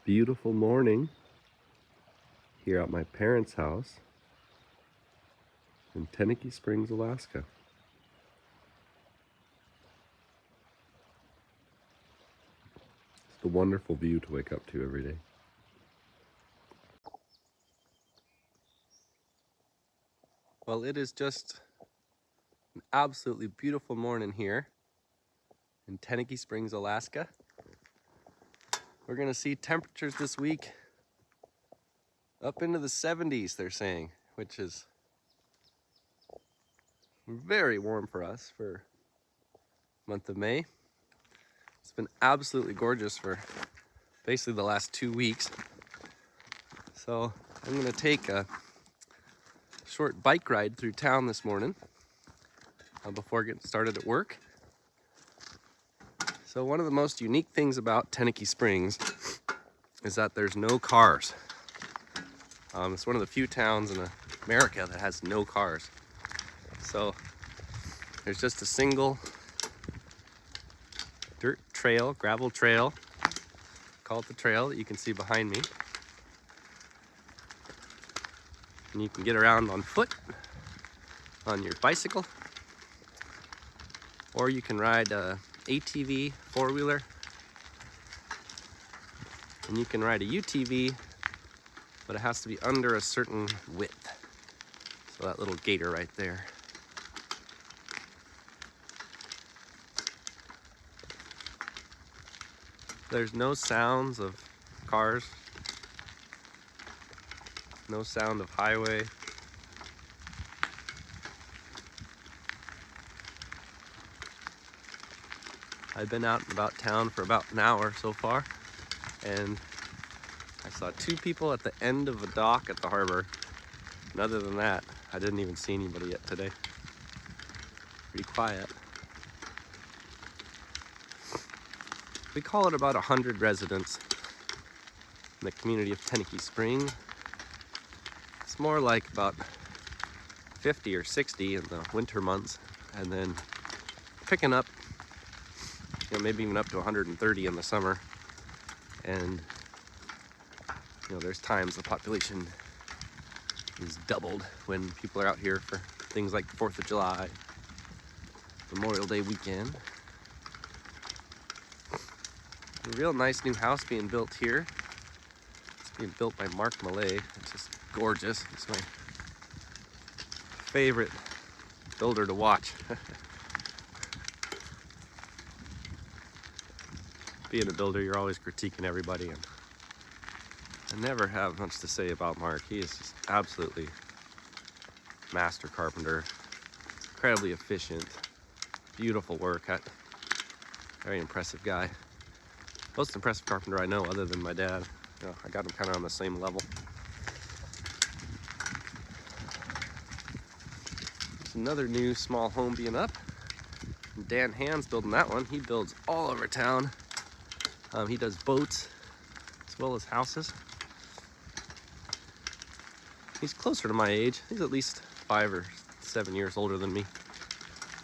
Beautiful morning here at my parents' house in Tenakee Springs, Alaska. It's a wonderful view to wake up to every day. Well, it is just an absolutely beautiful morning here in Tenakee Springs, Alaska. We're gonna see temperatures this week up into the 70s, they're saying, which is very warm for us for the month of May. It's been absolutely gorgeous for basically the last 2 weeks. So I'm gonna take a short bike ride through town this morning before getting started at work. So one of the most unique things about Tenakee Springs is that there's no cars. It's one of the few towns in America that has no cars. So there's just a single dirt trail, gravel trail, call it the trail, that you can see behind me. And you can get around on foot, on your bicycle, or you can ride a ATV, four-wheeler, and you can ride a UTV, but it has to be under a certain width. So that little gator right there. There's no sounds of cars, no sound of highway. I've been out and about town for about an hour so far, and I saw 2 people at the end of a dock at the harbor. And other than that, I didn't even see anybody yet today. Pretty quiet. We call it about 100 residents in the community of Tenakee Springs. It's more like about 50 or 60 in the winter months, and then picking up, maybe even up to 130 in the summer. And there's times the population is doubled when people are out here for things like the 4th of July, Memorial Day weekend. A real nice new house being built here. It's being built by Mark Millay. It's just gorgeous. It's my favorite builder to watch. Being a builder, you're always critiquing everybody, and I never have much to say about Mark. He is just absolutely master carpenter, incredibly efficient, beautiful work. Very impressive guy. Most impressive carpenter I know, other than my dad. I got him kind of on the same level. There's another new small home being up. Dan Hand's building that one. He builds all over town. He does boats as well as houses. He's closer to my age. He's at least 5 or 7 years older than me.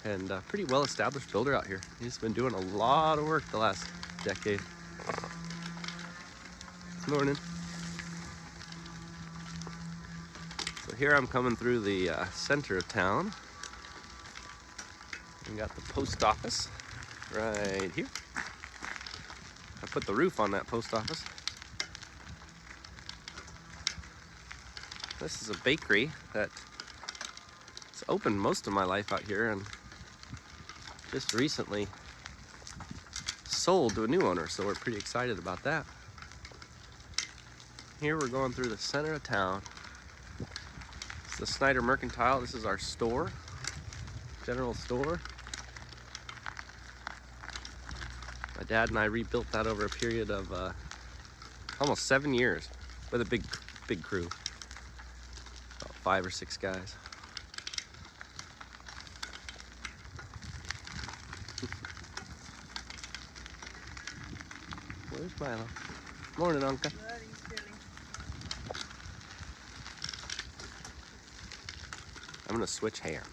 And a pretty well-established builder out here. He's been doing a lot of work the last decade. Morning. So here I'm coming through the center of town. We got the post office right here. I put the roof on that post office. This is a bakery that's opened most of my life out here, and just recently sold to a new owner, so we're pretty excited about that. Here we're going through the center of town. It's the Snyder Mercantile. This is our store, general store. My dad and I rebuilt that over a period of almost 7 years with a big crew, about 5 or 6 guys. Where's Milo? Morning, Uncle. I'm gonna switch hands.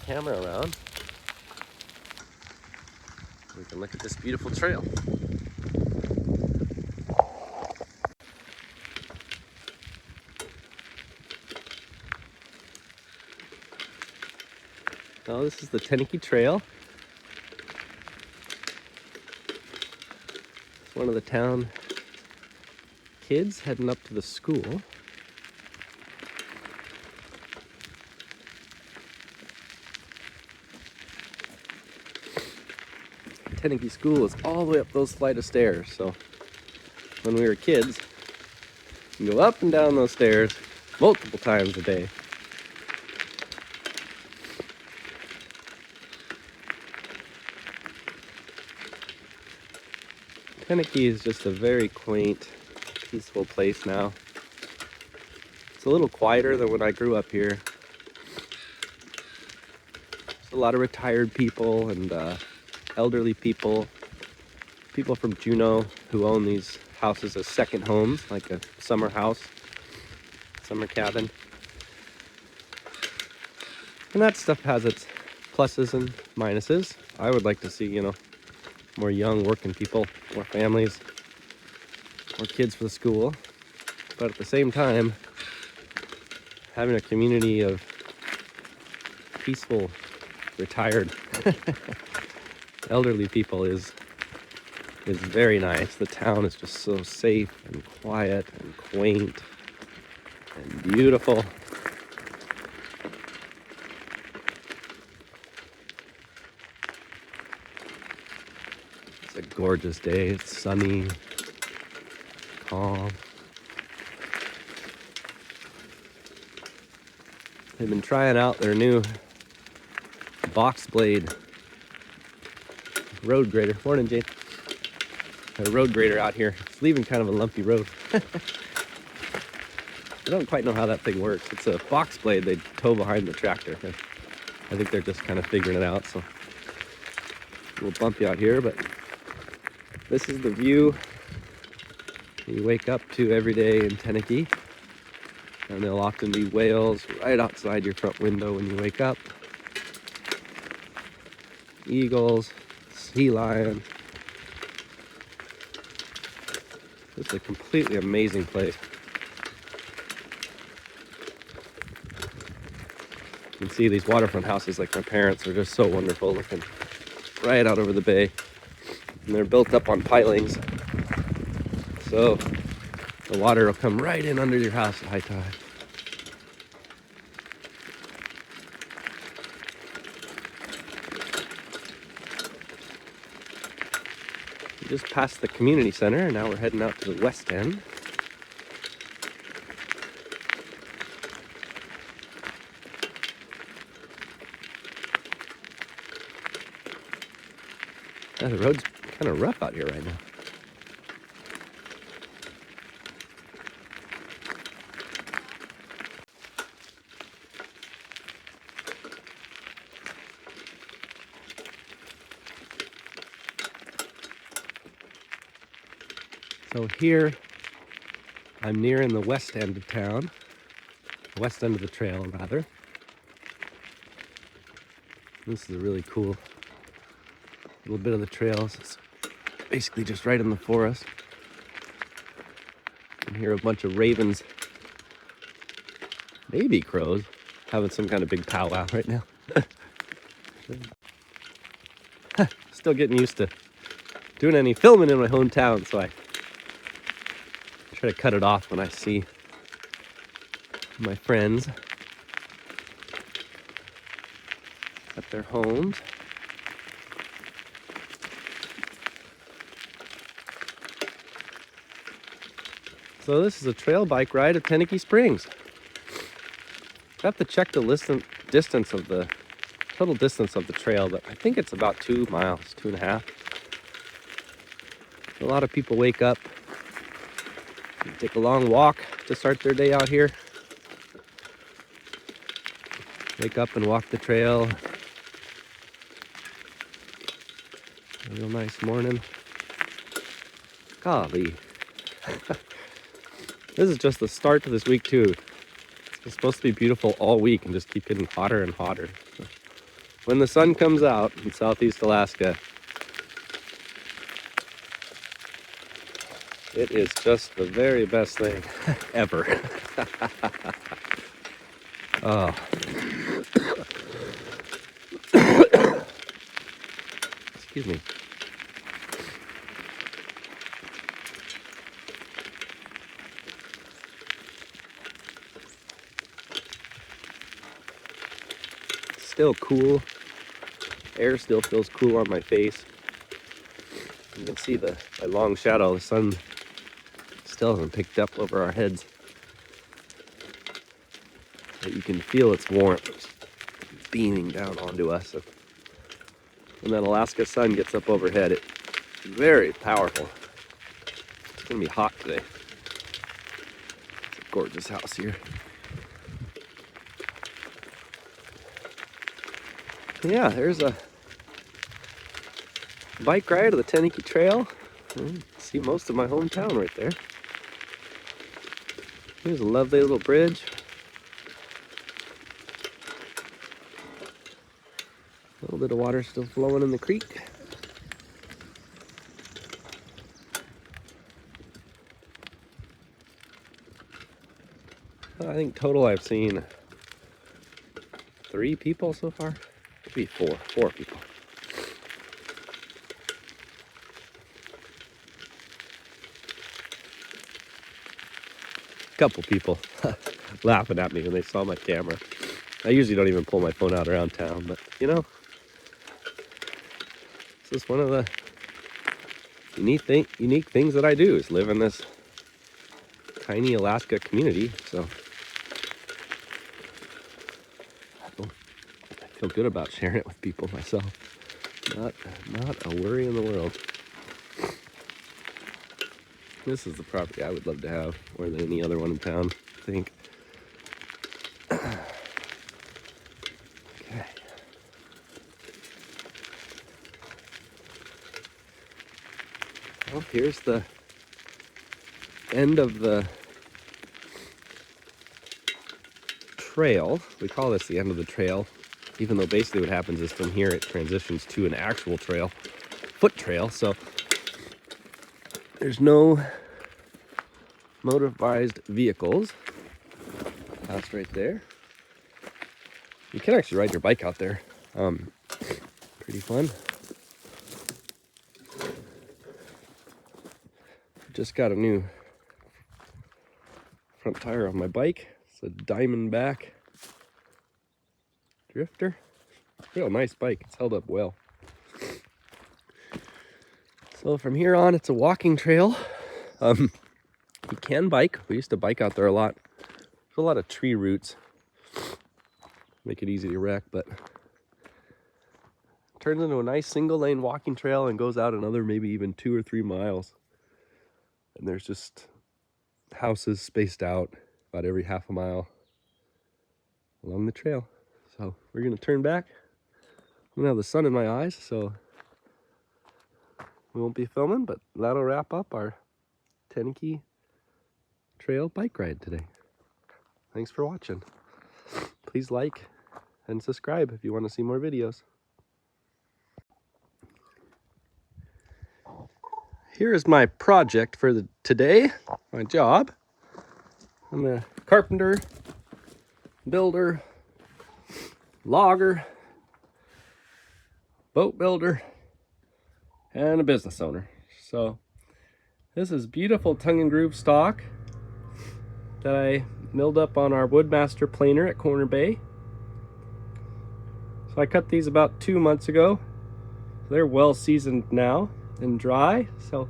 camera around. We can look at this beautiful trail. Now this is the Tenakee Trail. It's one of the town kids heading up to the school. Tenakee School is all the way up those flight of stairs, so when we were kids, you can go up and down those stairs multiple times a day. Tenakee is just a very quaint, peaceful place now. It's a little quieter than when I grew up here. There's a lot of retired people and elderly people, people from Juneau who own these houses as second homes, like a summer house, summer cabin. And that stuff has its pluses and minuses. I would like to see, more young working people, more families, more kids for the school. But at the same time, having a community of peaceful, retired, elderly people is very nice. The town is just so safe and quiet and quaint and beautiful. It's a gorgeous day. It's sunny, calm. They've been trying out their new box blade road grader. Morning, Jane. A road grader out here. It's leaving kind of a lumpy road. I don't quite know how that thing works. It's a box blade they tow behind the tractor. I think they're just kind of figuring it out, so a little bumpy out here, but this is the view you wake up to every day in Tenakee. And there'll often be whales right outside your front window when you wake up. Eagles, sea lion. It's a completely amazing place. You can see these waterfront houses like my parents are just so wonderful, looking right out over the bay. And they're built up on pilings, so the water will come right in under your house at high tide. We just passed the community center, and now we're heading out to the west end. Yeah, the road's kind of rough out here right now. So here, I'm nearing the west end of town, west end of the trail rather. This is a really cool little bit of the trails. It's basically just right in the forest. You can hear a bunch of ravens, maybe crows, having some kind of big powwow right now. Still getting used to doing any filming in my hometown, so I try to cut it off when I see my friends at their homes. So this is a trail bike ride at Tenakee Springs. I have to check the distance of the total distance of the trail, but I think it's about 2 miles, 2.5. A lot of people wake up, take a long walk to start their day out here. Wake up and walk the trail. A real nice morning. Golly. This is just the start to this week too. It's supposed to be beautiful all week and just keep getting hotter and hotter. So when the sun comes out in southeast Alaska, it is just the very best thing ever. Oh. Excuse me. Still cool. Air still feels cool on my face. You can see my long shadow. The sun still hasn't picked up over our heads. But you can feel its warmth beaming down onto us. And when that Alaska sun gets up overhead, it's very powerful. It's gonna be hot today. It's a gorgeous house here. Yeah, there's a bike ride to the Tenakee Trail. You can see most of my hometown right there. Here's a lovely little bridge. A little bit of water still flowing in the creek. I think total I've seen 3 people so far. Maybe 4 people. Couple people laughing at me when they saw my camera. I usually don't even pull my phone out around town, but you know, this is one of the unique things that I do, is live in this tiny Alaska community. So I feel good about sharing it with people myself. Not a worry in the world. This is the property I would love to have more than any other one in town, I think. Okay. Well, here's the end of the trail. We call this the end of the trail, even though basically what happens is from here it transitions to an actual trail, foot trail. So there's no motorized vehicles. That's right there. You can actually ride your bike out there. Pretty fun. Just got a new front tire on my bike. It's a Diamondback Drifter. Real nice bike. It's held up well. So from here on, it's a walking trail. You can bike. We used to bike out there a lot. There's a lot of tree roots. Make it easy to wreck, but it turns into a nice single lane walking trail and goes out another maybe even 2 or 3 miles. And there's just houses spaced out about every half a mile along the trail. So we're gonna turn back. I'm gonna have the sun in my eyes, so we won't be filming, but that'll wrap up our Tenakee Trail bike ride today. Thanks for watching. Please like and subscribe if you want to see more videos. Here is my project for today, my job. I'm a carpenter, builder, logger, boat builder, and a business owner. So this is beautiful tongue and groove stock that I milled up on our Woodmaster planer at Corner Bay. So I cut these about 2 months ago. They're well seasoned now and dry, so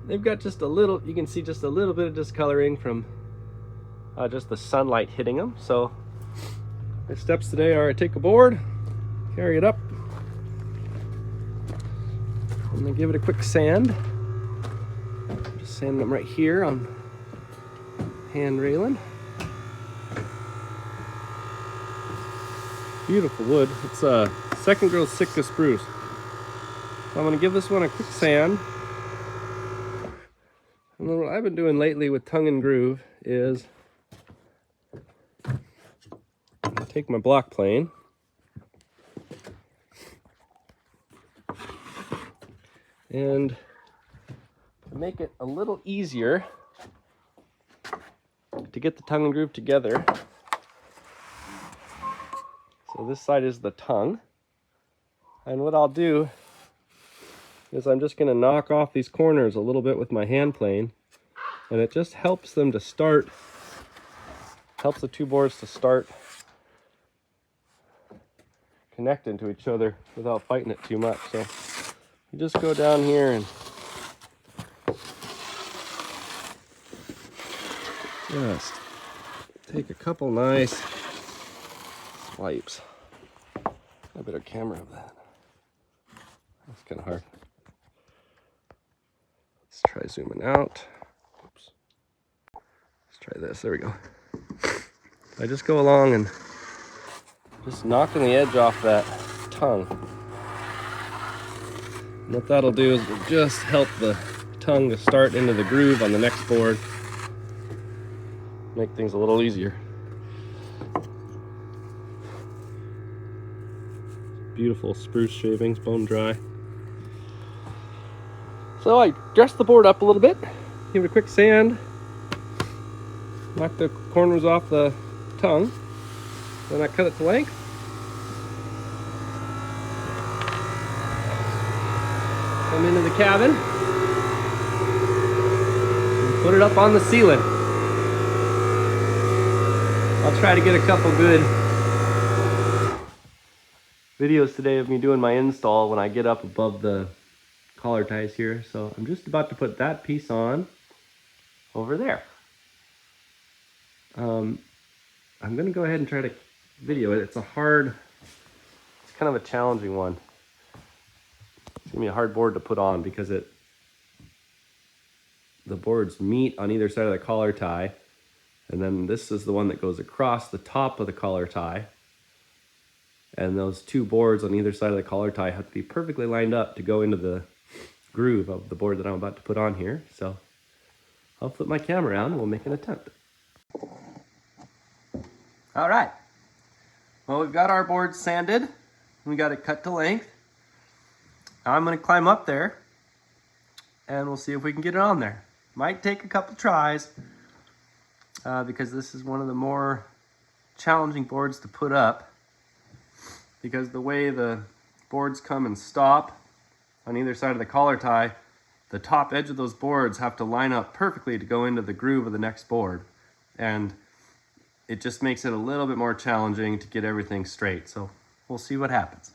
they've got just a little, you can see just a little bit of discoloring from just the sunlight hitting them. So my steps today are I take a board, carry it up, I'm gonna give it a quick sand. Just sand them right here on hand railing. Beautiful wood. It's a second growth Sitka spruce. So I'm gonna give this one a quick sand. And then what I've been doing lately with tongue and groove is take my block plane And to make it a little easier to get the tongue and groove together, so this side is the tongue. And what I'll do is I'm just going to knock off these corners a little bit with my hand plane, and it just helps them to start, helps the two boards to start connecting to each other without fighting it too much. So you just go down here and just take a couple nice swipes. I better camera of that. That's kind of hard. Let's try zooming out. Oops. Let's try this. There we go. I just go along and just knocking the edge off that tongue. And what that'll do is it'll just help the tongue to start into the groove on the next board. Make things a little easier. Beautiful spruce shavings, bone dry. So I dressed the board up a little bit, give it a quick sand, knock the corners off the tongue, then I cut it to length. Come into the cabin and put it up on the ceiling. I'll try to get a couple good videos today of me doing my install when I get up above the collar ties here. So I'm just about to put that piece on over there. I'm gonna go ahead and try to video it. It's kind of a challenging one. It's gonna be a hard board to put on because the boards meet on either side of the collar tie, and then this is the one that goes across the top of the collar tie. And those two boards on either side of the collar tie have to be perfectly lined up to go into the groove of the board that I'm about to put on here. So I'll flip my camera around and we'll make an attempt. All right. Well, we've got our board sanded. We got it cut to length. Now I'm going to climb up there and we'll see if we can get it on there. Might take a couple tries because this is one of the more challenging boards to put up, because the way the boards come and stop on either side of the collar tie, the top edge of those boards have to line up perfectly to go into the groove of the next board. And it just makes it a little bit more challenging to get everything straight. So we'll see what happens.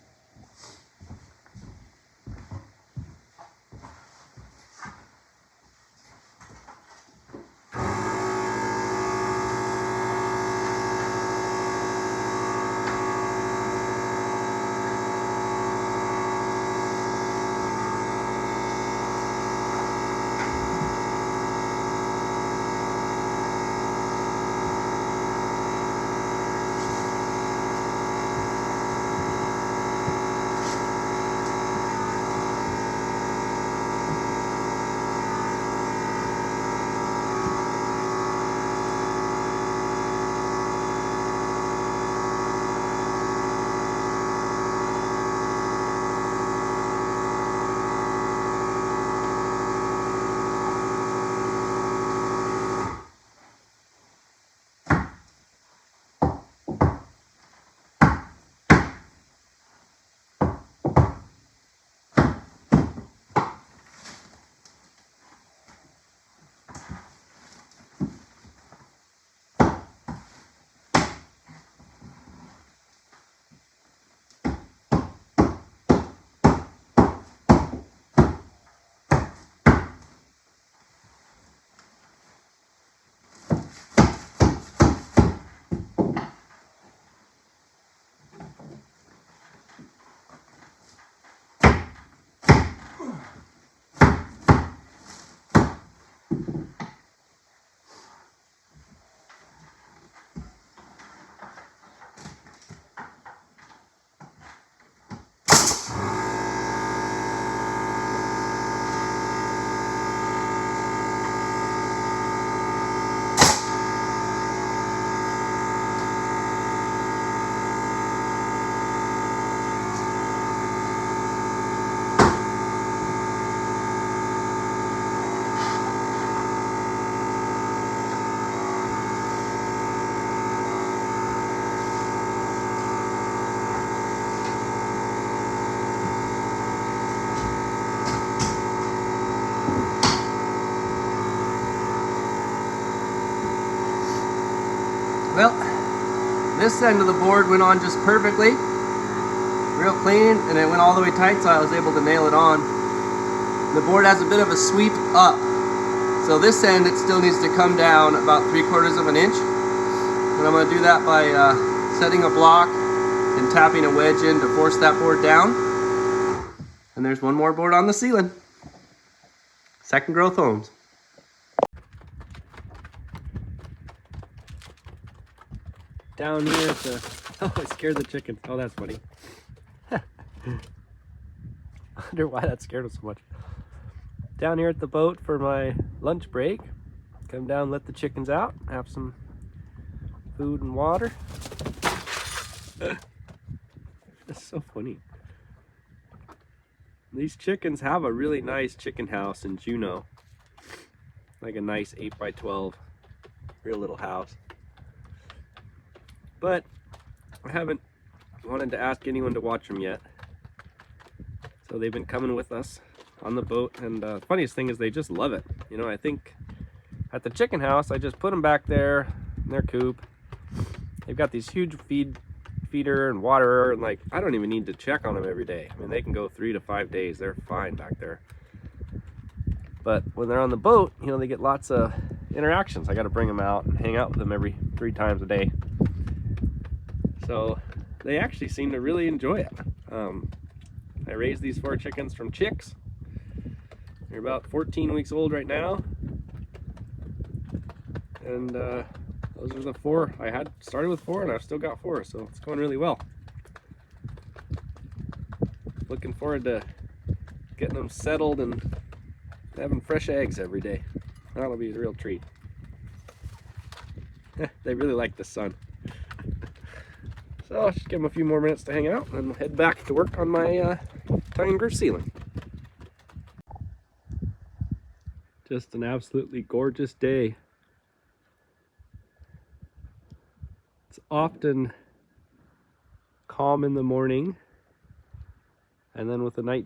This end of the board went on just perfectly, real clean, and it went all the way tight, so I was able to nail it on. The board has a bit of a sweep up, so this end it still needs to come down about 3/4 of an inch, and I'm going to do that by setting a block and tapping a wedge in to force that board down. And there's one more board on the ceiling. Second growth homes. Down here at the, oh, I scared the chicken. Oh, that's funny. I wonder why that scared us so much. Down here at the boat for my lunch break. Come down, let the chickens out, have some food and water. That's so funny. These chickens have a really nice chicken house in Juneau. Like a nice 8x12, real little house. But I haven't wanted to ask anyone to watch them yet. So they've been coming with us on the boat, and the funniest thing is they just love it. You know, I think at the chicken house, I just put them back there in their coop. They've got these huge feeder and water, and like, I don't even need to check on them every day. I mean, they can go 3 to 5 days. They're fine back there. But when they're on the boat, you know, they get lots of interactions. I got to bring them out and hang out with them every 3 times a day. So they actually seem to really enjoy it. I raised these 4 chickens from chicks. They're about 14 weeks old right now. And those are the 4. I had started with 4 and I've still got 4, so it's going really well. Looking forward to getting them settled and having fresh eggs every day. That'll be a real treat. They really like the sun. So I'll just give them a few more minutes to hang out and we'll head back to work on my tongue groove ceiling. Just an absolutely gorgeous day. It's often calm in the morning, and then with a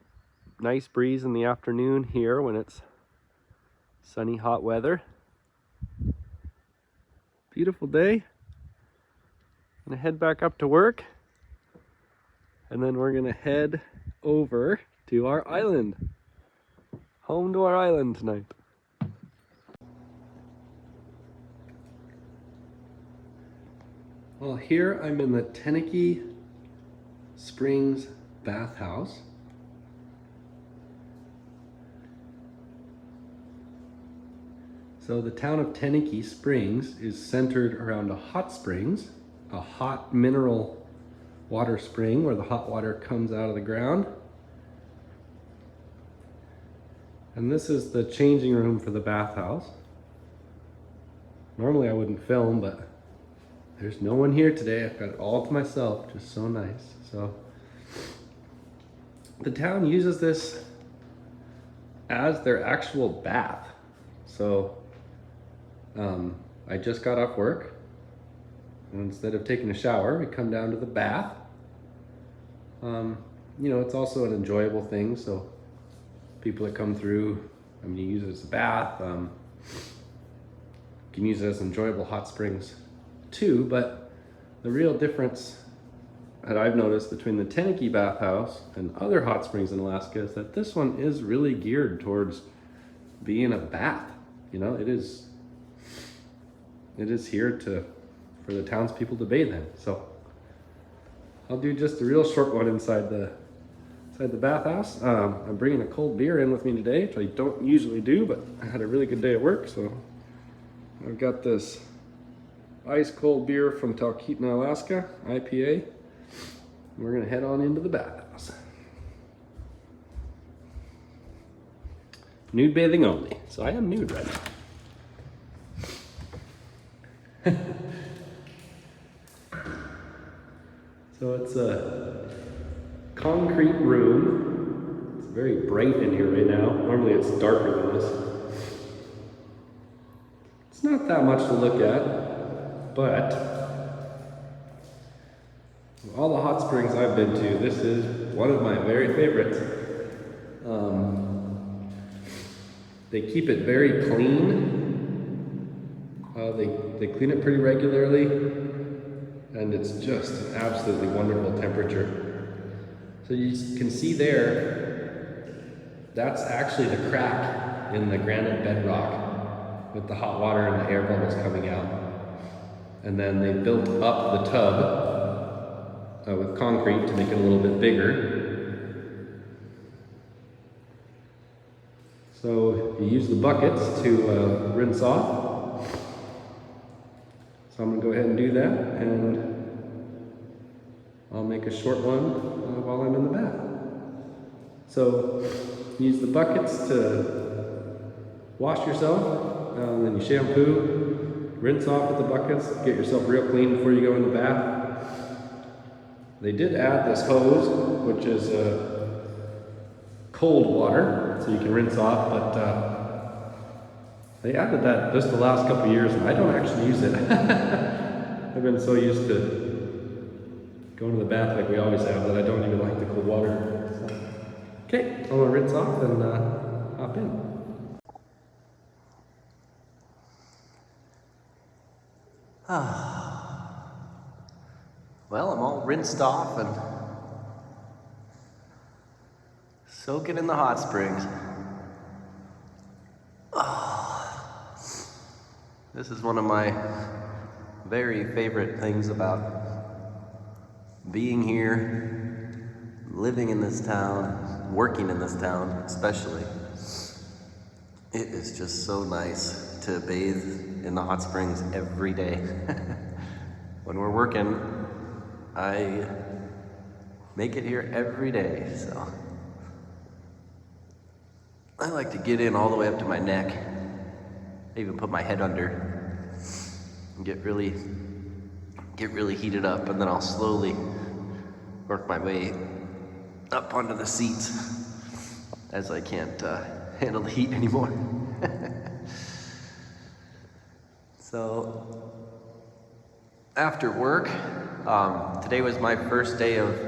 nice breeze in the afternoon here when it's sunny, hot weather. Beautiful day. I'm gonna head back up to work, and then we're gonna head over to our island. Home to our island tonight. Well, here I'm in the Tenakee Springs Bath house. So the town of Tenakee Springs is centered around a hot springs, a hot mineral water spring where the hot water comes out of the ground. And this is the changing room for the bathhouse. Normally I wouldn't film, but there's no one here today. I've got it all to myself, just so nice. So the town uses this as their actual bath. So I just got off work, and instead of taking a shower, we come down to the bath. You know, it's also an enjoyable thing, so people that come through, I mean, you use it as a bath. You can use it as enjoyable hot springs too, but the real difference that I've noticed between the Tenakee bathhouse and other hot springs in Alaska is that this one is really geared towards being a bath. You know, it is here for the townspeople to bathe in. So I'll do just a real short one inside the bathhouse. I'm bringing a cold beer in with me today, which I don't usually do, but I had a really good day at work, so I've got this ice cold beer from Talkeetna, Alaska, IPA. We're gonna head on into the bathhouse. Nude bathing only, so I am nude right now. So it's a concrete room. It's very bright in here right now. Normally it's darker than this. It's not that much to look at, but of all the hot springs I've been to, this is one of my very favorites. They keep it very clean. They clean it pretty regularly. and it's just an absolutely wonderful temperature. So you can see there, that's actually the crack in the granite bedrock with the hot water and the air bubbles coming out. And then they built up the tub with concrete to make it a little bit bigger. So you use the buckets to rinse off. So I'm gonna go ahead and do that, and I'll make a short one while I'm in the bath. So use the buckets to wash yourself, and then you shampoo, rinse off with the buckets, get yourself real clean before you go in the bath. They did add this hose, which is cold water, so you can rinse off, but they added that just the last couple years, and I don't actually use it. I've been so used to going to the bath like we always have that I don't even like the cold water. So, okay, I'm gonna rinse off and hop in. Well, I'm all rinsed off and soaking in the hot springs. This is one of my very favorite things about being here, living in this town, working in this town especially. It is just so nice to bathe in the hot springs every day. When we're working, I make it here every day, so. I like to get in all the way up to my neck. I even put my head under and get really heated up, and then I'll slowly work my way up onto the seats as I can't handle the heat anymore. So after work, today was my first day of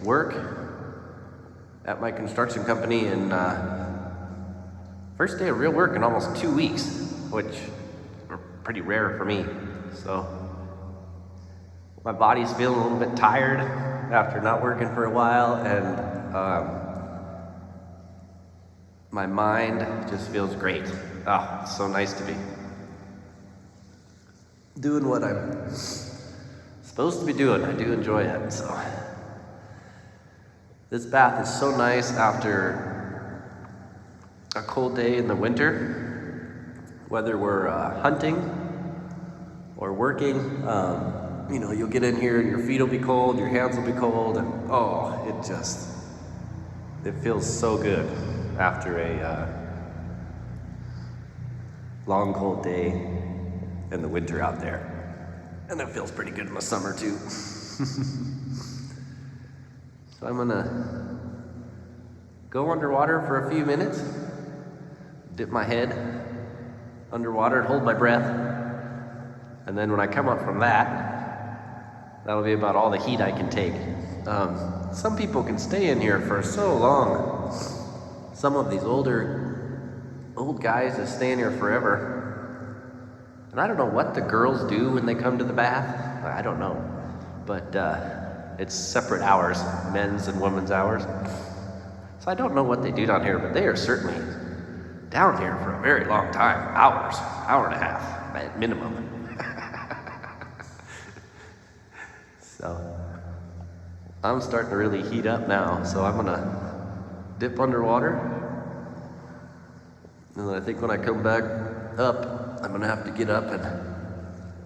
work at my construction company, and first day of real work in almost 2 weeks, which are pretty rare for me. So my body's feeling a little bit tired after not working for a while, and my mind just feels great. It's so nice to be doing what I'm supposed to be doing. I do enjoy it. So this bath is so nice after a cold day in the winter, whether we're hunting or working. You know, you'll get in here and your feet will be cold, your hands will be cold, and it feels so good after a long cold day in the winter out there. And it feels pretty good in the summer too. So I'm gonna go underwater for a few minutes, dip my head underwater and hold my breath. And then when I come up from that, that'll be about all the heat I can take. Some people can stay in here for so long. Some of these old guys just stay in here forever. And I don't know what the girls do when they come to the bath. I don't know. But it's separate hours, men's and women's hours. So I don't know what they do down here, but they are certainly down here for a very long time. Hours, hour and a half at minimum. So I'm starting to really heat up now, so I'm gonna dip underwater. And then I think when I come back up, I'm gonna have to get up and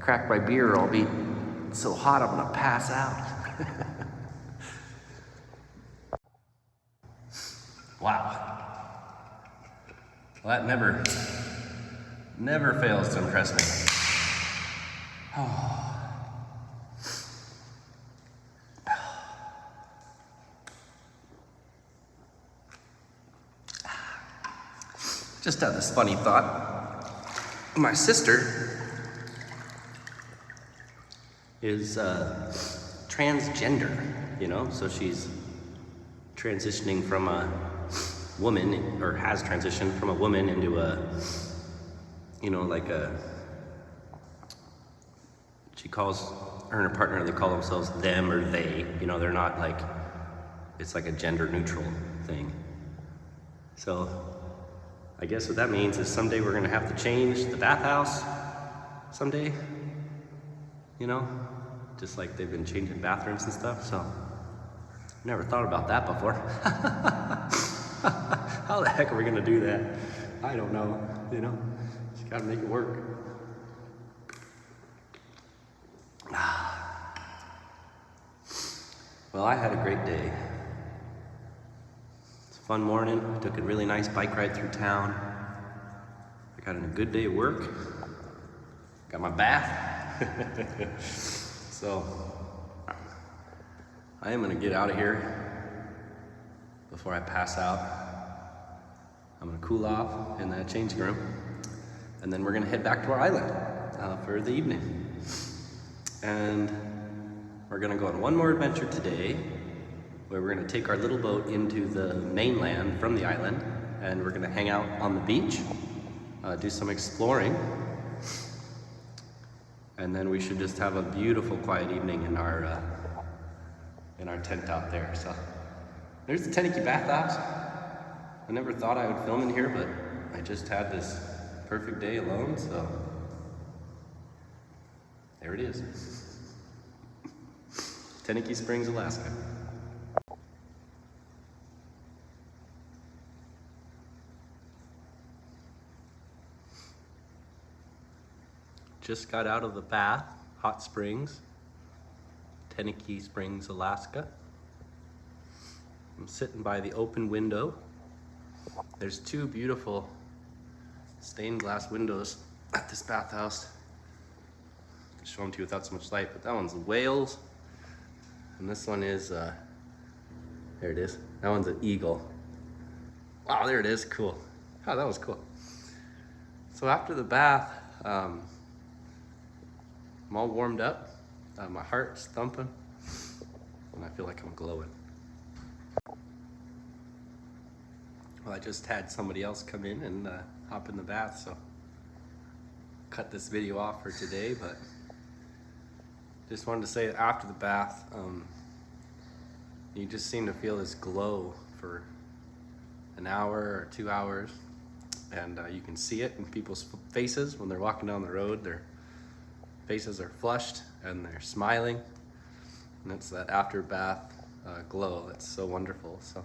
crack my beer, or I'll be so hot I'm gonna pass out. Wow. Well, that never fails to impress me. Just had this funny thought. My sister is transgender, you know, so she's transitioning from a woman, or has transitioned from a woman into a, you know, like she calls and her partner, they call themselves them or they. You know, they're not like, it's like a gender neutral thing. So I guess what that means is someday we're gonna have to change the bathhouse someday, you know, just like they've been changing bathrooms and stuff. So never thought about that before. How the heck are we gonna do that? I don't know, you know, just gotta make it work. Well, I had a great day. It's a fun morning. I took a really nice bike ride through town. I got in a good day of work. Got my bath. So I am gonna get out of here before I pass out. I'm gonna cool off in that changing room, and then we're gonna head back to our island for the evening. And we're gonna go on one more adventure today, where we're gonna take our little boat into the mainland from the island, and we're gonna hang out on the beach, do some exploring, and then we should just have a beautiful quiet evening in our tent out there. So there's the Tenakee Bathhouse. I never thought I would film in here, but I just had this perfect day alone, so there it is. Tenakee Springs, Alaska. Just got out of the Bath, Hot Springs, Tenakee Springs, Alaska. I'm sitting by the open window. There's two beautiful stained glass windows at this bathhouse. I'll show them to you without so much light, but that one's the whales. And this one is, there it is. That one's an eagle. Wow, there it is, cool. Oh, that was cool. So after the bath, I'm all warmed up. My heart's thumping, and I feel like I'm glowing. Well, I just had somebody else come in and hop in the bath, so cut this video off for today, but just wanted to say that after the bath, you just seem to feel this glow for an hour or 2 hours, and you can see it in people's faces when they're walking down the road. Their faces are flushed and they're smiling, and it's that after bath glow that's so wonderful. So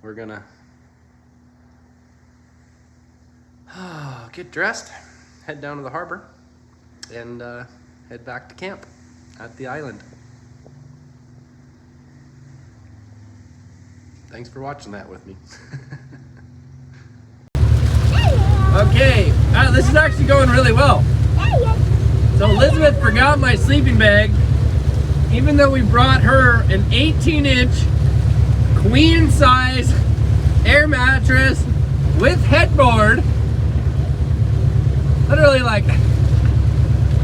we're gonna get dressed, head down to the harbor, and head back to camp at the island. Thanks for watching that with me. Okay, this is actually going really well. So Elizabeth forgot my sleeping bag, even though we brought her an 18-inch queen size air mattress with headboard. Literally like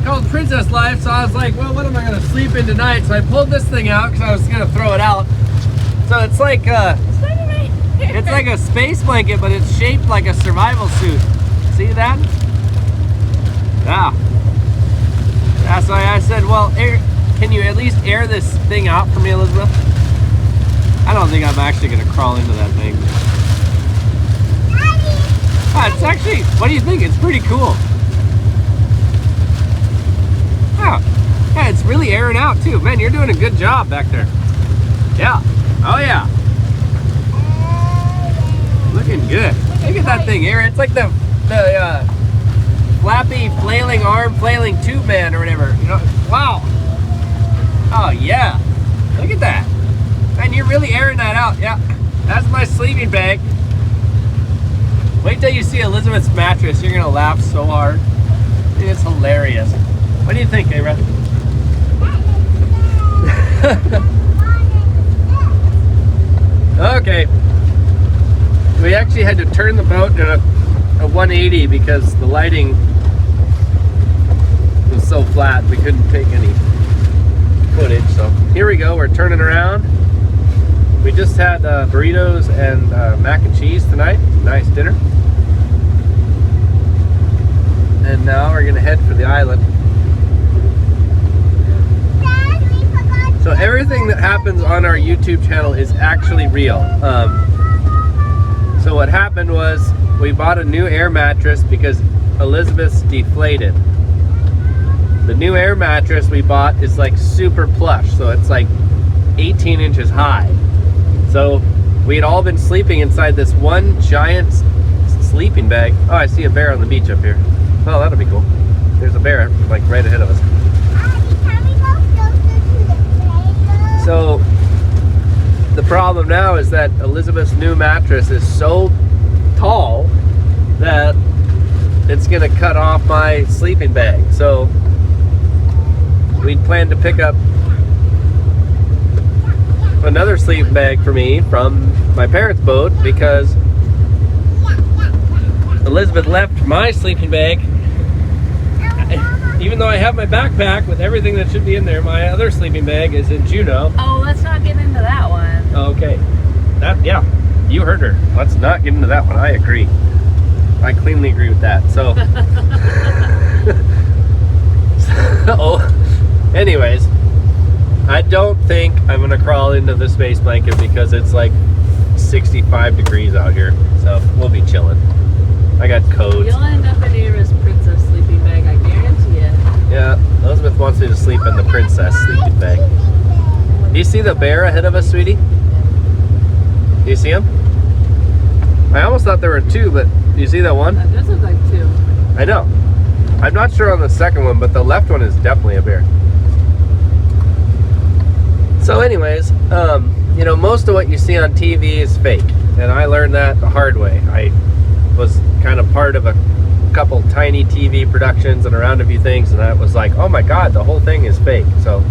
called Princess Life, so I was like, well, what am I gonna sleep in tonight? So I pulled this thing out because I was gonna throw it out. So it's like it's like a space blanket, but it's shaped like a survival suit. See that? Yeah. Yeah, so I said, well, can you at least air this thing out for me, Elizabeth? I don't think I'm actually gonna crawl into that thing. It's actually, what do you think? It's pretty cool. Yeah, it's really airing out too. Man, you're doing a good job back there. Yeah. Oh yeah. Looking good. Look at that thing here. It's like the flappy flailing arm, flailing tube man or whatever. You know? Wow. Oh yeah. Look at that. Man, you're really airing that out. Yeah. That's my sleeping bag. Wait till you see Elizabeth's mattress. You're gonna laugh so hard. It's hilarious. What do you think, Abra? Okay. We actually had to turn the boat in a 180 because the lighting was so flat we couldn't take any footage. So here we go, we're turning around. We just had burritos and mac and cheese tonight. Nice dinner. And now we're gonna head for the island. So everything that happens on our YouTube channel is actually real. So what happened was we bought a new air mattress because Elizabeth's deflated. The new air mattress we bought is like super plush, so it's like 18 inches high. So we had all been sleeping inside this one giant sleeping bag. Oh, I see a bear on the beach up here. Oh, that'll be cool. There's a bear like right ahead of us. So the problem now is that Elizabeth's new mattress is so tall that it's gonna cut off my sleeping bag. So we'd planned to pick up another sleeping bag for me from my parents' boat because Elizabeth left my sleeping bag. Even though I have my backpack with everything that should be in there, my other sleeping bag is in Juneau. Oh, let's not get into that one. Okay. Yeah, you heard her. Let's not get into that one. I agree. I cleanly agree with that. So, anyways, I don't think I'm gonna crawl into the space blanket because it's like 65 degrees out here. So we'll be chilling. I got codes. You'll end up in Era's princess sleeping bag, I guarantee it. Yeah, Elizabeth wants me to sleep in the princess sleeping bag. Do you see the bear ahead of us, sweetie? Do you see him? I almost thought there were two, but do you see that one? That does look like two. I know. I'm not sure on the second one, but the left one is definitely a bear. So anyways, you know, most of what you see on TV is fake, and I learned that the hard way. I was kind of part of a couple tiny TV productions and around a few things, and I was like, oh my god, the whole thing is fake. So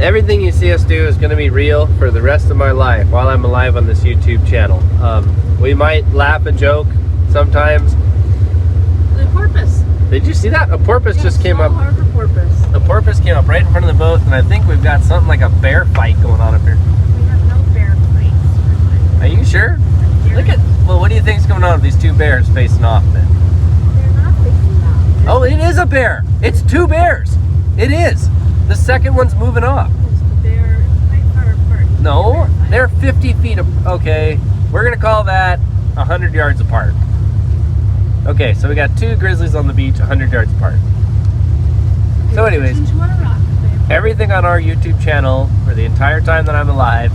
everything you see us do is going to be real for the rest of my life while I'm alive on this YouTube channel. We might laugh and joke sometimes. The porpoise. Did you see that? A porpoise just came up. Harbor porpoise. A porpoise came up right in front of the boat, and I think we've got something like a bear fight going on up here. We have no bear fights. Are you sure? Look at, well, what do you think's going on with these two bears facing off then? They're not facing off. Oh, it is a bear. It's two bears. It is. The second one's moving off. They're quite far apart. No, they're 50 feet. Okay, we're going to call that 100 yards apart. Okay, so we got two grizzlies on the beach 100 yards apart. So anyways, everything on our YouTube channel for the entire time that I'm alive,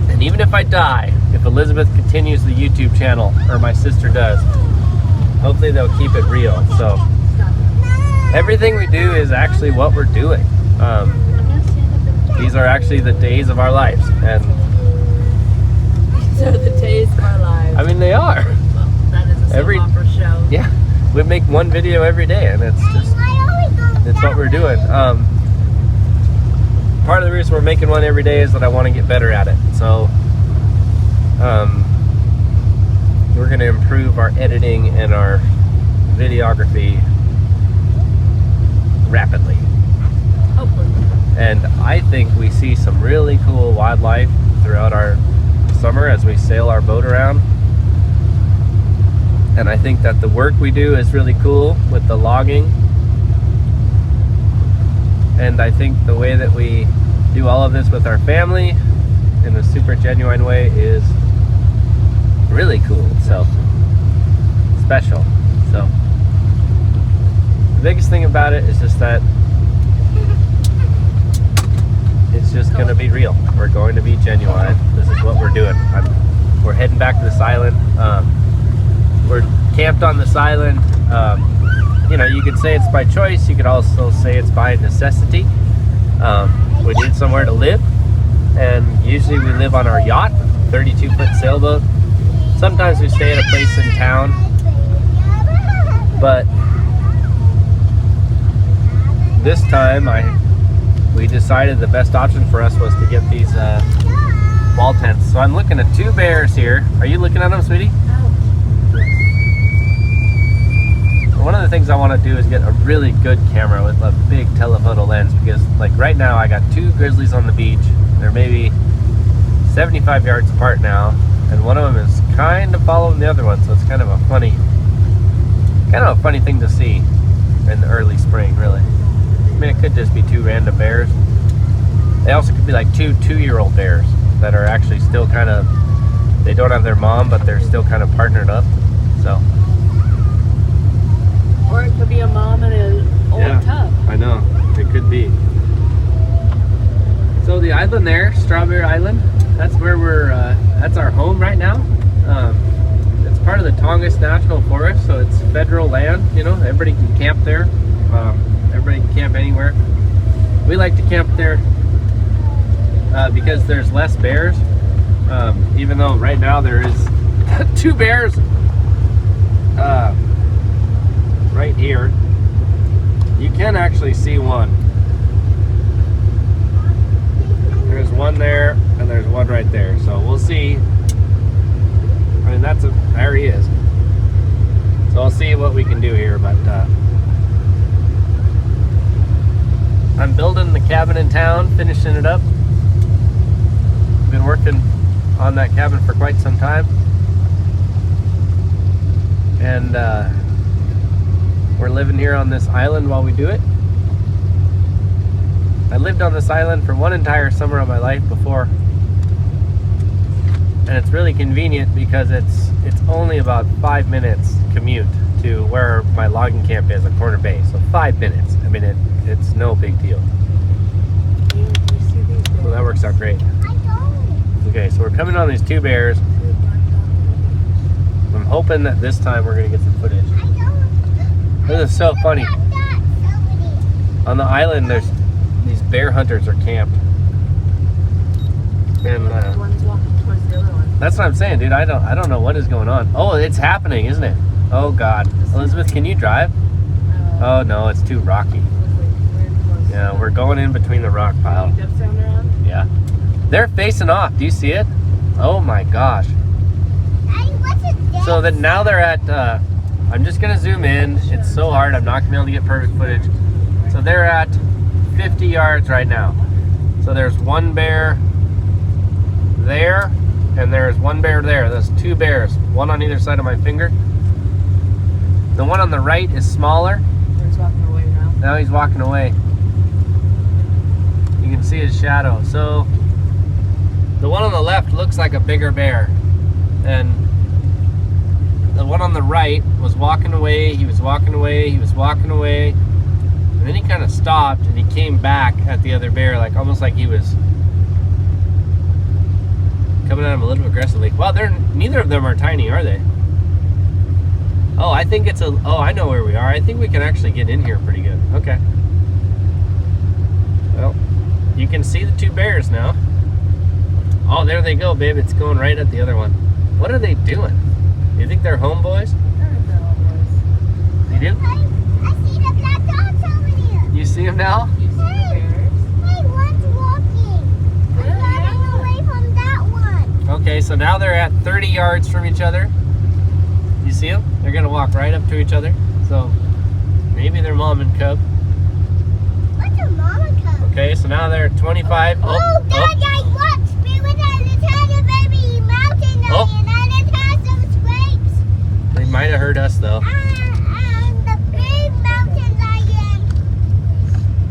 and even if I die, if Elizabeth continues the YouTube channel, or my sister does, hopefully they'll keep it real. So everything we do is actually what we're doing. These are actually the days of our lives, and these are the days of our lives. I mean, they are. Well, that is a soap opera show. Yeah, we make one video every day, and it's what we're doing. Part of the reason we're making one every day is that I want to get better at it. So we're going to improve our editing and our videography rapidly. Hopefully. And I think we see some really cool wildlife throughout our summer as we sail our boat around. And I think that the work we do is really cool with the logging. And I think the way that we do all of this with our family in a super genuine way is really cool. So special. So the biggest thing about it is just that it's just going to be real. We're going to be genuine. This is what we're doing. We're heading back to this island. We're camped on this island. You know, you could say it's by choice. You could also say it's by necessity. We need somewhere to live, and usually we live on our yacht, 32-foot sailboat. Sometimes we stay at a place in town, but this time we decided the best option for us was to get these wall tents. So I'm looking at two bears here. Are you looking at them, sweetie? One of the things I want to do is get a really good camera with a big telephoto lens, because like right now I got two grizzlies on the beach. They're maybe 75 yards apart now, and one of them is kind of following the other one, so it's kind of a funny thing to see in the early spring, really. I mean, it could just be two random bears, They also could be like two-year-old bears that are actually still kind of, they don't have their mom, but they're still kind of partnered up. So. Or it could be a mom and an old cub. I know, it could be. So the island there, Strawberry Island, that's where we're, that's our home right now. It's part of the Tongass National Forest, so it's federal land, you know, everybody can camp there. Everybody can camp anywhere. We like to camp there because there's less bears, even though right now there is 2 bears right here. You can actually see one. There's one there, and there's one right there. So we'll see. I mean, there he is. So I'll see what we can do here, but I'm building the cabin in town, finishing it up. Been working on that cabin for quite some time. And we're living here on this island while we do it. I lived on this island for one entire summer of my life before. And it's really convenient because it's only about 5 minutes commute to where my logging camp is at Corner Bay. So 5 minutes. I mean, it's no big deal. So that works out great. Okay, so we're coming on these 2 bears. I'm hoping that this time we're gonna get some footage. This is so funny. On the island, there's these bear hunters are camped. And One's walking towards the other one. that's what I'm saying, dude. I don't know what is going on. Oh, it's happening, isn't it? Oh God, Elizabeth, can you drive? Oh no, it's too rocky. Yeah, we're going in between the rock pile. Yeah, they're facing off. Do you see it? Oh my gosh. So that now they're at. I'm just gonna zoom in. It's so hard. I'm not gonna be able to get perfect footage. So they're at 50 yards right now. So there's one bear there, and there's one bear there. There's 2 bears, one on either side of my finger. The one on the right is smaller. He's walking away now. Now he's walking away. You can see his shadow. So the one on the left looks like a bigger bear, and the one on the right was walking away. He was walking away. He was walking away, and then he kind of stopped and he came back at the other bear, like almost like he was coming at him a little aggressively. Wow, neither of them are tiny, are they? Oh, I think it's oh, I know where we are. I think we can actually get in here pretty good. Okay. Well, you can see the 2 bears now. Oh, there they go, babe. It's going right at the other one. What are they doing? You think they're homeboys? You do? I see the black dogs over there. You see them now? Hey, one's walking. I'm running away from that one. Okay, so now they're at 30 yards from each other. You see them? They're gonna walk right up to each other. So maybe they're mom and cub. What's a mama cub? Okay, so now they're 25. Oh, Dad, watch. Remember that little baby mountain lion and it has some scrapes. They might have heard us though. And the big mountain lion.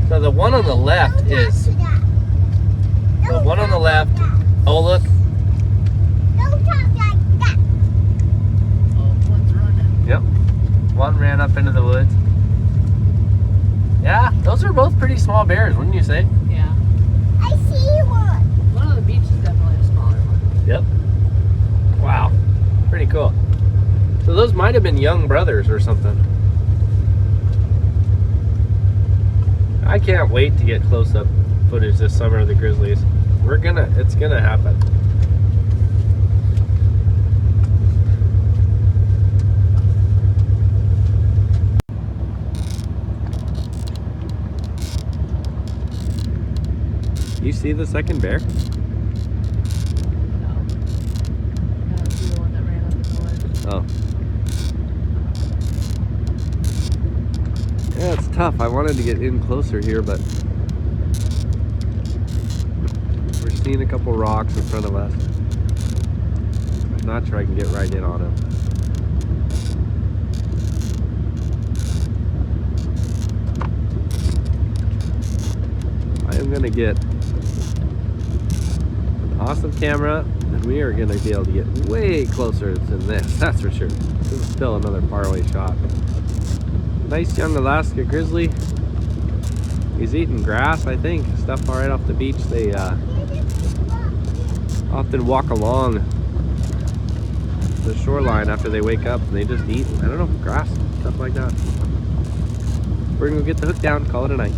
So the one on the left is the one on the left. Oh look. Don't talk like that. Oh, one's running. Yep. One ran up into the woods. Yeah, those are both pretty small bears, wouldn't you say? Yeah. I see one. One on the beach is definitely a smaller one. Yep. Wow. Pretty cool. So those might have been young brothers or something. I can't wait to get close-up footage this summer of the grizzlies. It's gonna happen. You see the second bear? No. I don't see the one that ran up in the woods. Oh. Yeah, it's tough. I wanted to get in closer here, but we're seeing a couple rocks in front of us. I'm not sure I can get right in on them. I am gonna get awesome camera, and we are gonna be able to get way closer than this, that's for sure. This is still another faraway shot. Nice young Alaska grizzly. He's eating grass, I think. Stuff right off the beach. They often walk along the shoreline after they wake up and they just eat, I don't know, grass, stuff like that. We're gonna go get the hook down, call it a night.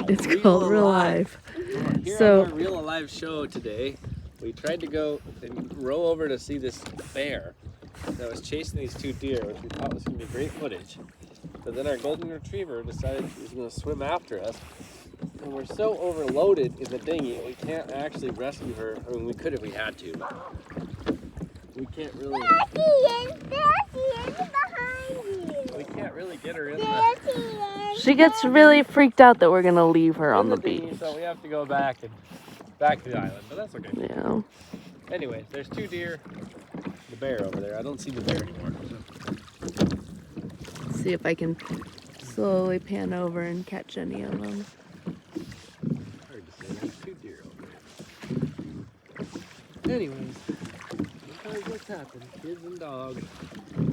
It's called Real Life. Here So- on our Real Alive show today, we tried to go and row over to see this bear that was chasing these two deer, which we thought was going to be great footage. But then our golden retriever decided she was going to swim after us. And we're so overloaded in the dinghy, we can't actually rescue her. I mean, we could if we had to, but we can't really. We can't really get her in the. She gets really freaked out that we're gonna leave her on the dinghy, beach. so we have to go back to the island, but that's okay. Yeah. Anyways, there's two deer, the bear over there. I don't see the bear anymore. Let's see if I can slowly pan over and catch any of them. Hard to say. There's two deer over there. Anyways, sometimes what's happened? Kids and dogs.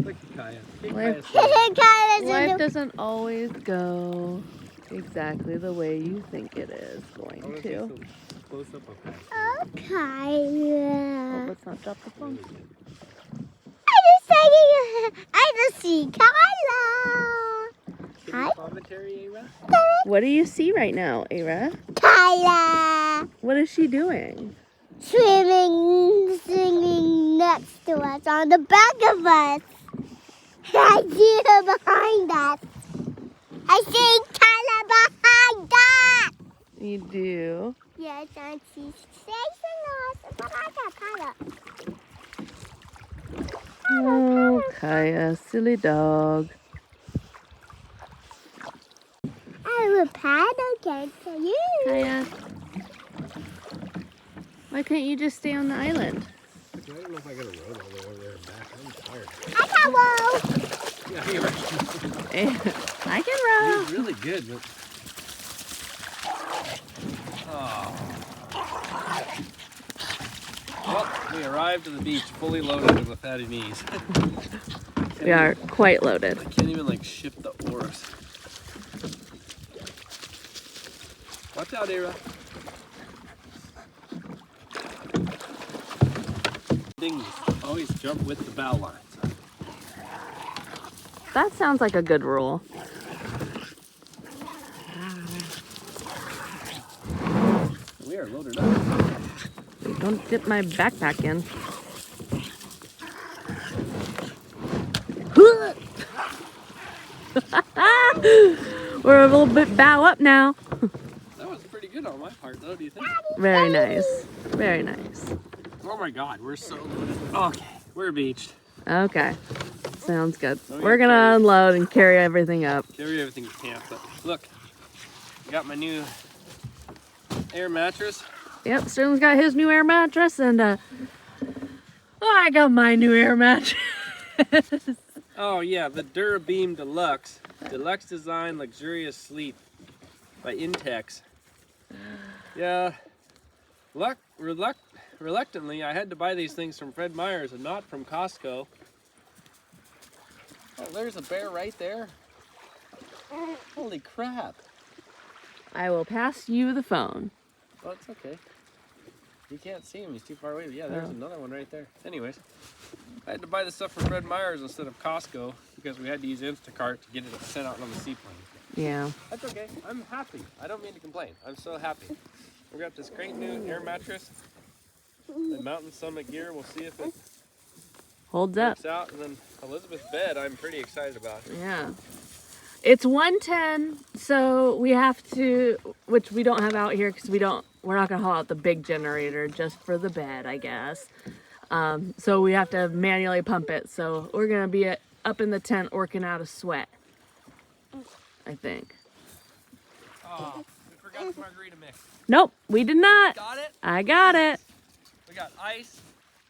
Look at Kaya. Hey, Life- Kaya. Life doesn't always go exactly the way you think it is I going want to to. see some close up of Kaya. Oh, let's not drop the phone. I just see Kyla. Kitty commentary, Ava? What do you see right now, Ara? Kyla. What is she doing? Swimming, singing next to us on the back of us. I see her behind us. I see Kyla behind us. You do. Yes, and she's chasing us. But I got Kyla. Oh, Kaya, silly dog. I will paddle against you. Kaya, why can't you just stay on the island? I don't know if I got a road all the way over there and back. I'm tired. I can roll. Yeah, you're right. I can row. He's really good, but. Oh. Well, we arrived at the beach fully loaded and with fatty knees. We are quite loaded. I can't even like ship the oars. Watch out, Ara. Dinghies always jump with the bow lines. That sounds like a good rule. We are loaded up. Don't dip my backpack in. We're a little bit bow up now. That was pretty good on my part, though. Do you think? Very nice. Very nice. Oh my God, we're so loaded. Okay, we're beached. Okay. Sounds good. Oh, We're yeah, gonna carry- unload and carry everything up. Carry everything to camp. But look, got my new air mattress. Yep, Sterling's got his new air mattress, and I got my new air mattress. Oh yeah, the Durabeam Deluxe. Deluxe Design Luxurious Sleep by Intex. Yeah, reluctantly, I had to buy these things from Fred Meyer's and not from Costco. Oh, there's a bear right there. Holy crap. I will pass you the phone. Well, it's okay. You can't see him, he's too far away. Yeah, there's Oh. another one right there. Anyways, I had to buy this stuff from Fred Meyer's instead of Costco because we had to use Instacart to get it sent out on the seaplane. Yeah. That's okay. I'm happy. I don't mean to complain. I'm so happy. We got this great new air mattress. The Mountain Summit gear. We'll see if it Holds up. works out. And then Elizabeth's bed, I'm pretty excited about. Yeah. It's 110, so we have to, which we don't have out here because we're not gonna haul out the big generator just for the bed, I guess. So we have to manually pump it. So we're gonna be up in the tent working out a sweat, I think. Oh, forgot the margarita mix. Nope, we did not. Got it? I got it. We got ice,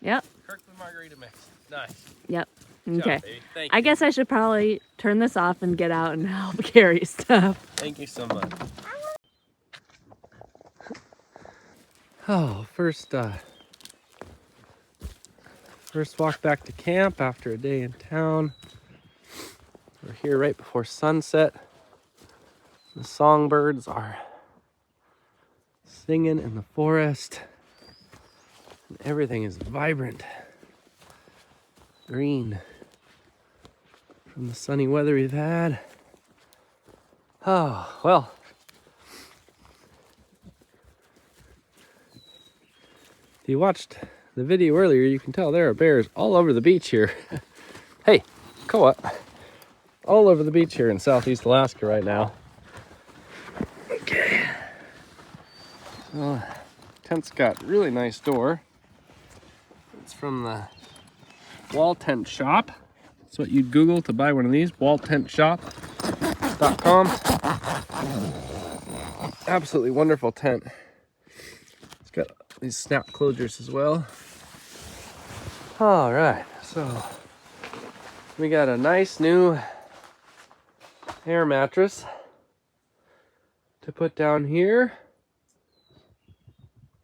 Yep. Kirkland margarita mix. Nice. Yep. Good Okay. job, baby. Thank you. I guess I should probably turn this off and get out and help carry stuff. Thank you so much. Oh, first walk back to camp after a day in town. We're here right before sunset. The songbirds are singing in the forest. And everything is vibrant green from the sunny weather we've had. Oh, well. If you watched the video earlier, you can tell there are bears all over the beach here. Hey, Koa, all over the beach here in Southeast Alaska right now. Okay. So, tent's got a really nice door. It's from the Wall Tent Shop. That's what you'd Google to buy one of these, walltentshop.com. Absolutely wonderful tent. It's got these snap closures as well. All right, so we got a nice new air mattress to put down here.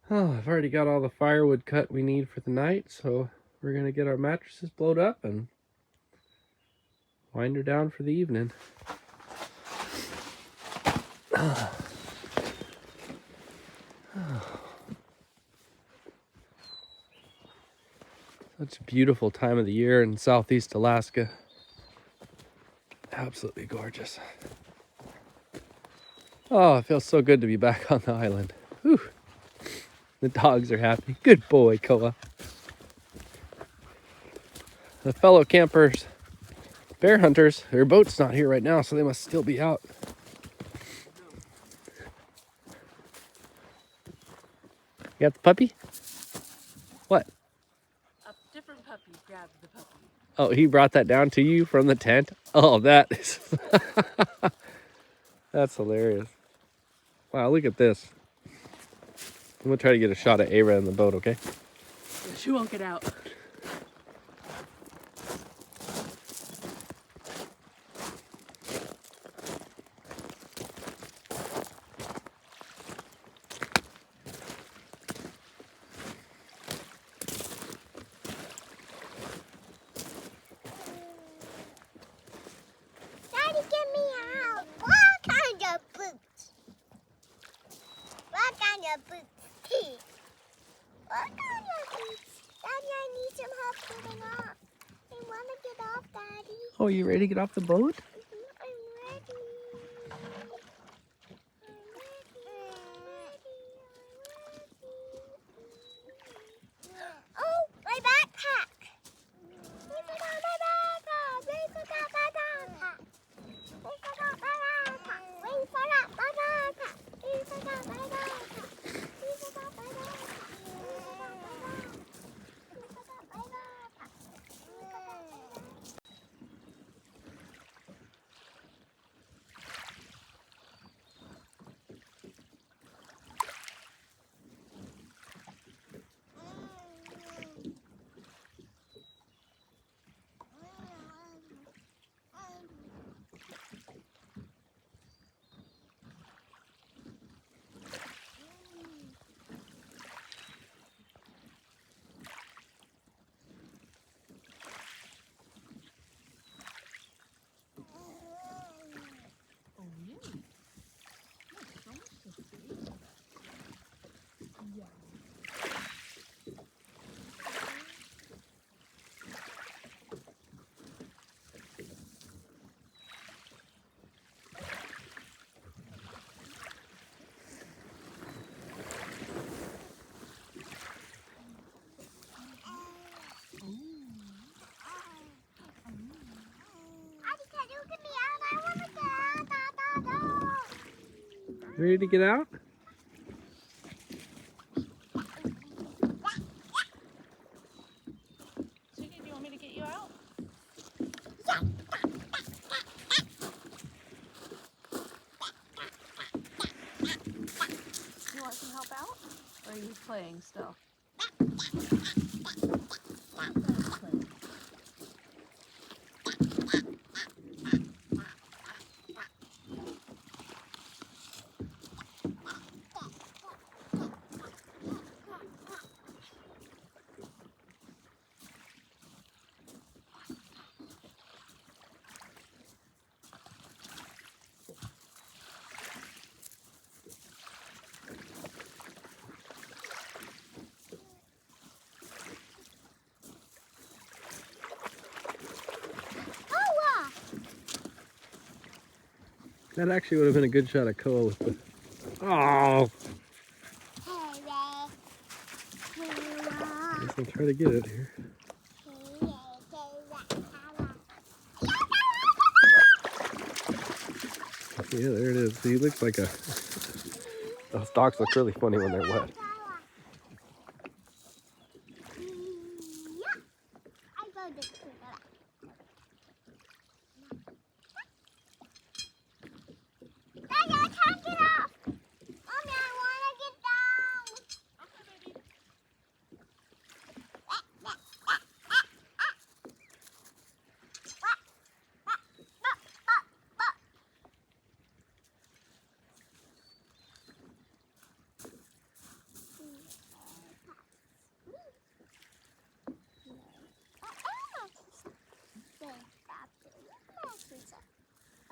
Oh, I've already got all the firewood cut we need for the night, so we're gonna get our mattresses blowed up and wind her down for the evening. Such a beautiful time of the year in Southeast Alaska. Absolutely gorgeous. Oh, it feels so good to be back on the island. Whew. The dogs are happy. Good boy, Koa. The fellow campers, bear hunters, their boat's not here right now, so they must still be out. You got the puppy? What? A different puppy grabbed the puppy. Oh, he brought that down to you from the tent? Oh, that is... That's hilarious. Wow, look at this. I'm gonna try to get a shot of Ava in the boat, okay? She won't get out. Daddy, get me out. What kind of boots? What kind of boots? What kind of boots? Daddy, I need some help getting off. I want to get off, Daddy. Oh, you ready to get off the boat? I'm ready. Oh, my backpack. We forgot my backpack. We forgot my backpack. We forgot my backpack. We forgot my backpack. We forgot my backpack. We forgot my backpack. We forgot my backpack. Ready to get out? Sweetie, do you want me to get you out? playing still. That actually would have been a good shot of Koa with the... Oh! I guess I'll try to get it here. Yeah, there it is. See, it looks like a... Those stalks look really funny when they're wet.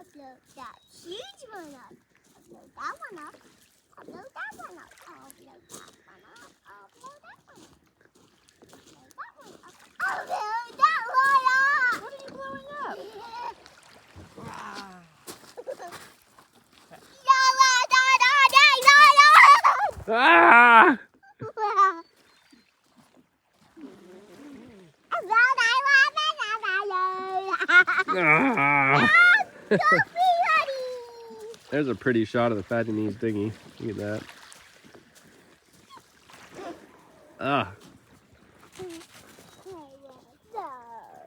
Upload that huge one up. Upload that one up. Upload that one up. Upload that one up. Upload that one up. Upload that one up. Upload that one up. What are you blowing up? Ah! Ah! There's a pretty shot of the Fatty Knees dinghy. Look at that. Ah.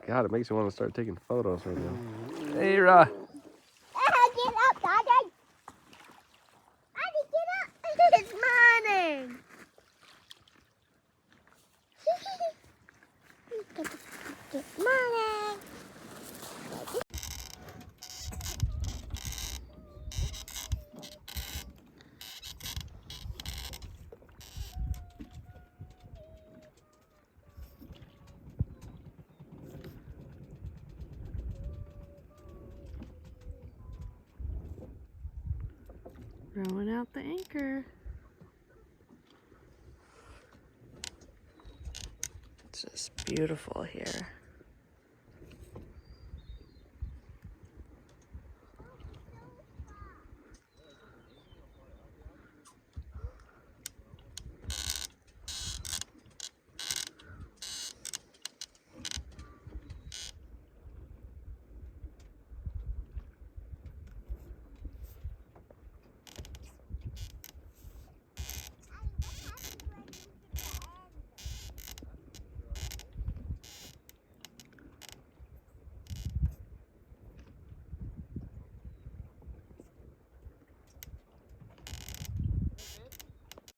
God, it makes me want to start taking photos right now. Hey, Ra. Get up, Daddy. Daddy, get up. It's morning. Good morning. Throwing out the anchor. It's just beautiful here.